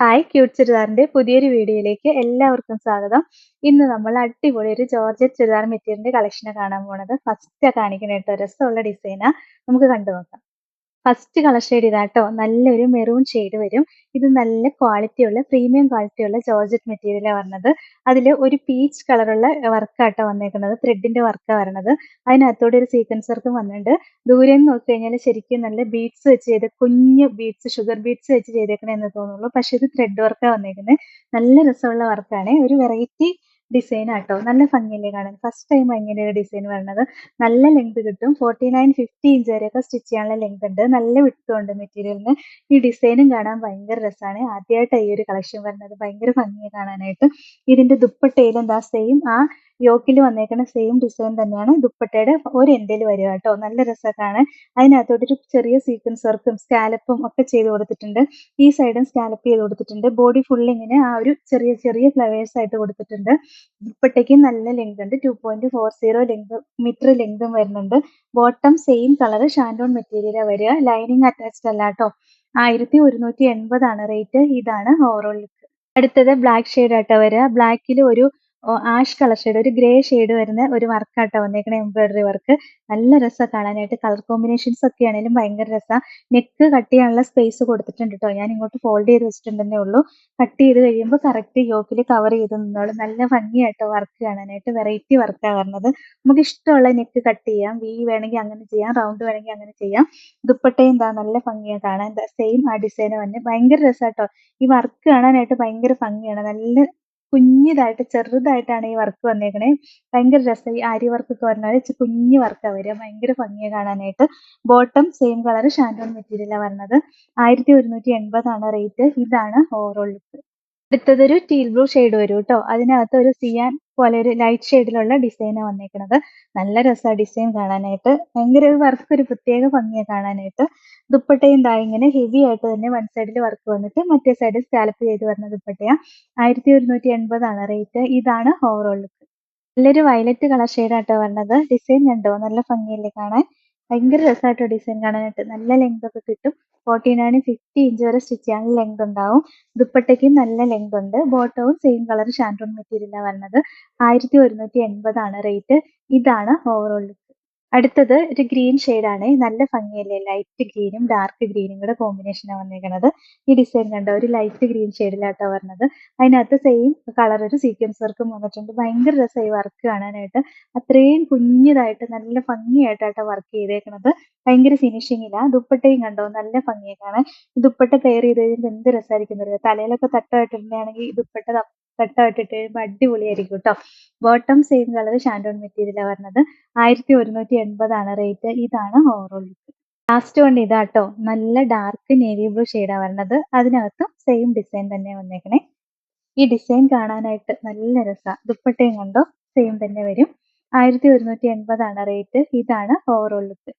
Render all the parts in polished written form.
Hi cute ചുരിദാറിന്റെ പുതിയൊരു വീഡിയോയിലേക്ക് എല്ലാവർക്കും സ്വാഗതം. ഇന്ന് നമ്മൾ അടിപൊളി ഒരു ജോർജറ്റ് ചുരിദാർ മെറ്റീരിയലിന്റെ കളക്ഷനെ കാണാൻ പോണത്. ഫസ്റ്റ് കാണിക്കുന്ന കേട്ടോ, രസമുള്ള ഡിസൈനാ. നമുക്ക് കണ്ടു നോക്കാം. ഫസ്റ്റ് കളർ ഷെയ്ഡ് ഇതാട്ടോ, നല്ലൊരു മെറൂൺ ഷെയ്ഡ് വരും. ഇത് നല്ല ക്വാളിറ്റിയുള്ള പ്രീമിയം ക്വാളിറ്റിയുള്ള ജോർജറ്റ് മെറ്റീരിയലാണ് വരുന്നത്. അതിൽ ഒരു പീച്ച് കളറുള്ള വർക്കാട്ടോ വന്നേക്കുന്നത്, ത്രെഡിന്റെ വർക്കാണ് വരണത്. അതിനകത്തൂടെ ഒരു സീക്വൻസ് വർക്കും വന്നിട്ടുണ്ട്. ദൂരെ നിന്ന് നോക്കി കഴിഞ്ഞാൽ ശരിക്കും നല്ല ബീഡ്സ് വെച്ച് ചെയ്ത് കുഞ്ഞു ബീഡ്സ്, ഷുഗർ ബീഡ്സ് വെച്ച് ചെയ്തേക്കണെന്ന് തോന്നുള്ളൂ. പക്ഷെ ഇത് ത്രെഡ് വർക്കാണ് വന്നേക്കുന്നത്. നല്ല രസമുള്ള വർക്കാണ്, ഒരു വെറൈറ്റി ഡിസൈൻ ആട്ടോ. നല്ല ഭംഗിയല്ലേ കാണാൻ. ഫസ്റ്റ് ടൈം ഇങ്ങനെ ഒരു ഡിസൈൻ വരുന്നത്. നല്ല ലെങ്ത് കിട്ടും. 49-50 ഇഞ്ച് വരെയൊക്കെ സ്റ്റിച്ച് ചെയ്യാനുള്ള ലെങ്ത് ഉണ്ട്. നല്ല വിഡ്ത്തും ഉണ്ട് മെറ്റീരിയലിന്. ഈ ഡിസൈനും കാണാൻ ഭയങ്കര രസമാണ്. ആദ്യമായിട്ടാണ് ഈ ഒരു കളക്ഷൻ വരുന്നത്. ഭയങ്കര ഭംഗിയാണ് കാണാനായിട്ട്. ഇതിന്റെ ദുപ്പട്ടയിലും എന്താ സെയിം ആ യോക്കിൽ വന്നേക്കുന്ന സെയിം ഡിസൈൻ തന്നെയാണ് ദുപ്പട്ടയുടെ ഒരു എൻഡിൽ വരിക കേട്ടോ. നല്ല രസമാണ് കാണാൻ. അതിനകത്തോട്ട് ഒരു ചെറിയ സീക്വൻസ് വർക്കും സ്കാലപ്പും ഒക്കെ ചെയ്ത് കൊടുത്തിട്ടുണ്ട്. ഈ സൈഡും സ്കാലപ്പ് ചെയ്ത് കൊടുത്തിട്ടുണ്ട്. ബോഡി ഫുൾ ഇങ്ങനെ ആ ഒരു ചെറിയ ചെറിയ ഫ്ലവേഴ്സ് ആയിട്ട് കൊടുത്തിട്ടുണ്ട്. ദുപ്പട്ടയ്ക്ക് നല്ല ലെങ്ത് ഉണ്ട്. 2.40 മീറ്റർ ലെങ്തും വരുന്നുണ്ട്. ബോട്ടം സെയിം കളർ ഷാൻഡോൺ മെറ്റീരിയലാണ് വരിക. ലൈനിങ് അറ്റാച്ച്ഡ് അല്ല കേട്ടോ. 1180 റേറ്റ്. ഇതാണ് ഓവറോൾ ലുക്ക്. അടുത്തത് ബ്ലാക്ക് ഷെയ്ഡ് ആട്ടോ വരിക. ബ്ലാക്കിൽ ഒരു ആഷ് കളർ ഷെയ്ഡ്, ഒരു ഗ്രേ ഷെയ്ഡ് വരുന്ന ഒരു വർക്കാട്ടോ വന്നേക്കണ, എംബ്രോയിഡറി വർക്ക്. നല്ല രസമാണ് കാണാനായിട്ട്. കളർ കോമ്പിനേഷൻസ് ഒക്കെ ആണെങ്കിലും ഭയങ്കര രസമാണ്. നെക്ക് കട്ട് ചെയ്യാനുള്ള സ്പേസ് കൊടുത്തിട്ടുണ്ട് കേട്ടോ. ഞാൻ ഇങ്ങോട്ട് ഫോൾഡ് ചെയ്ത് വെച്ചിട്ടുണ്ടെന്നേ ഉള്ളൂ. കട്ട് ചെയ്ത് കഴിയുമ്പോൾ കറക്റ്റ് യോക്കിൽ കവർ ചെയ്ത് നിന്നോളും. നല്ല ഭംഗിയായിട്ടോ വർക്ക് കാണാനായിട്ട്. വെറൈറ്റി വർക്കാണ് വരുന്നത്. നമുക്ക് ഇഷ്ടമുള്ള നെക്ക് കട്ട് ചെയ്യാം. വി വേണമെങ്കിൽ അങ്ങനെ ചെയ്യാം, റൗണ്ട് വേണമെങ്കിൽ അങ്ങനെ ചെയ്യാം. ദുപ്പട്ടയും എന്താ നല്ല ഭംഗിയാണ് കാണാൻ. സെയിം ആ ഡിസൈൻ തന്നെ ഭയങ്കര രസമാട്ടോ. ഈ വർക്ക് കാണാനായിട്ട് ഭയങ്കര ഭംഗിയാണ്. നല്ല കുഞ്ഞിതായിട്ട് ചെറുതായിട്ടാണ് ഈ വർക്ക് വന്നേക്കണേ. ഭയങ്കര രസം. ഈ ആരി വർക്ക് ഒക്കെ പറഞ്ഞാൽ കുഞ്ഞു വർക്കാണ് വരിക. ഭയങ്കര ഭംഗിയാണ് കാണാനായിട്ട്. ബോട്ടം സെയിം കളർ ഷാൻഡോൺ മെറ്റീരിയലാണ് വരുന്നത്. 1180 റേറ്റ്. ഇതാണ് ഓവറോൾ ലുക്ക്. അടുത്തതൊരു ടീൽ ബ്ലൂ ഷെയ്ഡ് വരും കേട്ടോ. അതിനകത്ത് ഒരു സിയാൻ പോലെ ഒരു ലൈറ്റ് ഷെയ്ഡിലുള്ള ഡിസൈനാണ് വന്നേക്കുന്നത്. നല്ല രസമാണ് ഡിസൈൻ കാണാനായിട്ട്. ഭയങ്കര വർക്ക്, ഒരു പ്രത്യേക ഭംഗിയാണ് കാണാനായിട്ട്. ദുപ്പട്ടയും ദാ ഇങ്ങനെ ഹെവി ആയിട്ട് തന്നെ വൺ സൈഡിൽ വർക്ക് വന്നിട്ട് മറ്റേ സൈഡിൽ സ്കാലപ്പ് ചെയ്ത് വരുന്ന ദുപ്പട്ടയാണ്. 1180 റേറ്റ്. ഇതാണ് ഓവറോൾ ലുക്ക്. നല്ലൊരു വയലറ്റ് കളർ ഷെയ്ഡാട്ടോ വരുന്നത്. ഡിസൈൻ കണ്ടോ, നല്ല ഭംഗിയല്ലേ കാണാൻ. ഭയങ്കര രസമായിട്ടോ ഡിസൈൻ കാണാനായിട്ട്. നല്ല ലെങ്ത് ഒക്കെ കിട്ടും. 49-50 ഇഞ്ച് വരെ സ്റ്റിച്ച് ചെയ്യാൻ ലെങ്ത് ഉണ്ടാവും. ദുപ്പട്ടയ്ക്ക് നല്ല ലെങ്ത് ഉണ്ട്. ബോട്ടവും സെയിം കളർ ഷാൻഡോൺ മെറ്റീരിയലാണ് വരുന്നത്. 1180 റേറ്റ്. ഇതാണ് ഓവറോൾ ലുക്ക്. അടുത്തത് ഒരു ഗ്രീൻ ആണ്. നല്ല ഭംഗിയല്ലേ. ലൈറ്റ് ഗ്രീനും ഡാർക്ക് ഗ്രീനും കൂടെ കോമ്പിനേഷനാണ് വന്നേക്കുന്നത്. ഈ ഡിസൈൻ കണ്ടോ, ഒരു ലൈറ്റ് ഗ്രീൻ ഷെയ്ഡിലാട്ടോ വരുന്നത്. അതിനകത്ത് സെയിം കളർ ഒരു സീക്വൻസ് വർക്കും വന്നിട്ടുണ്ട്. ഭയങ്കര രസമായി വർക്ക് കാണാനായിട്ട്. അത്രയും കുഞ്ഞിതായിട്ട് നല്ല ഭംഗിയായിട്ടാട്ടോ വർക്ക് ചെയ്തേക്കുന്നത്. ഭയങ്കര ഫിനിഷിങ്ങില്ല. ദുപ്പട്ടയും കണ്ടോ, നല്ല ഭംഗിയാണ് കാണാൻ. ദുപ്പട്ട പെയർ ചെയ്ത് കഴിയുമ്പോൾ എന്ത് രസമായിരിക്കും അറിയോ. തലയിലൊക്കെ തട്ടമായിട്ടുണ്ടെങ്കിൽ ദുപ്പട്ട തട്ടമായിട്ടിട്ട് കഴിയുമ്പോൾ അടിപൊളിയായിരിക്കും കേട്ടോ. ബോട്ടം സെയിം കളർ ഷാൻഡോൺ മെറ്റീരിയലാണ് വരുന്നത്. 1180 റേറ്റ്. ഇതാണ് ഓവറോൾ ലുക്ക്. ലാസ്റ്റ് വൺ ഇതാട്ടോ. നല്ല ഡാർക്ക് നേവി ബ്ലൂ ഷെയ്ഡാണ് വരുന്നത്. അതിനകത്തും സെയിം ഡിസൈൻ തന്നെ വന്നേക്കണേ. ഈ ഡിസൈൻ കാണാനായിട്ട് നല്ല രസമാണ്. ദുപ്പട്ടയും കണ്ടോ, സെയിം തന്നെ വരും. 1180 റേറ്റ്. ഇതാണ് ഓവറോൾ ലുക്ക്.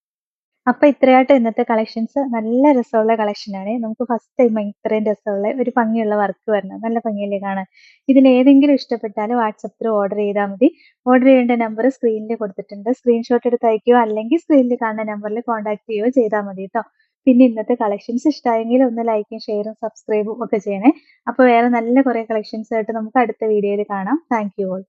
അപ്പൊ ഇത്രയായിട്ട് ഇന്നത്തെ കളക്ഷൻസ്. നല്ല രസമുള്ള കളക്ഷനാണ്. നമുക്ക് ഫസ്റ്റ് ടൈം ഇത്രയും രസമുള്ള ഒരു ഭംഗിയുള്ള വർക്ക് വരണം. നല്ല ഭംഗിയല്ലേ കാണാൻ. ഇതിലേതെങ്കിലും ഇഷ്ടപ്പെട്ടാൽ വാട്സപ്പിൽ ഓർഡർ ചെയ്താൽ മതി. ഓർഡർ ചെയ്യേണ്ട നമ്പർ സ്ക്രീനിൽ കൊടുത്തിട്ടുണ്ട്. സ്ക്രീൻഷോട്ട് എടുത്ത് അയക്കുകയോ അല്ലെങ്കിൽ സ്ക്രീനിൽ കാണുന്ന നമ്പറിൽ കോൺടാക്ട് ചെയ്യുകയോ ചെയ്താൽ മതി കേട്ടോ. പിന്നെ ഇന്നത്തെ കളക്ഷൻസ് ഇഷ്ടമായെങ്കിൽ ഒന്ന് ലൈക്കും ഷെയറും സബ്സ്ക്രൈബും ഒക്കെ ചെയ്യണേ. അപ്പോൾ വേറെ നല്ല കുറേ കളക്ഷൻസ് ആയിട്ട് നമുക്ക് അടുത്ത വീഡിയോയിൽ കാണാം. Thank you all.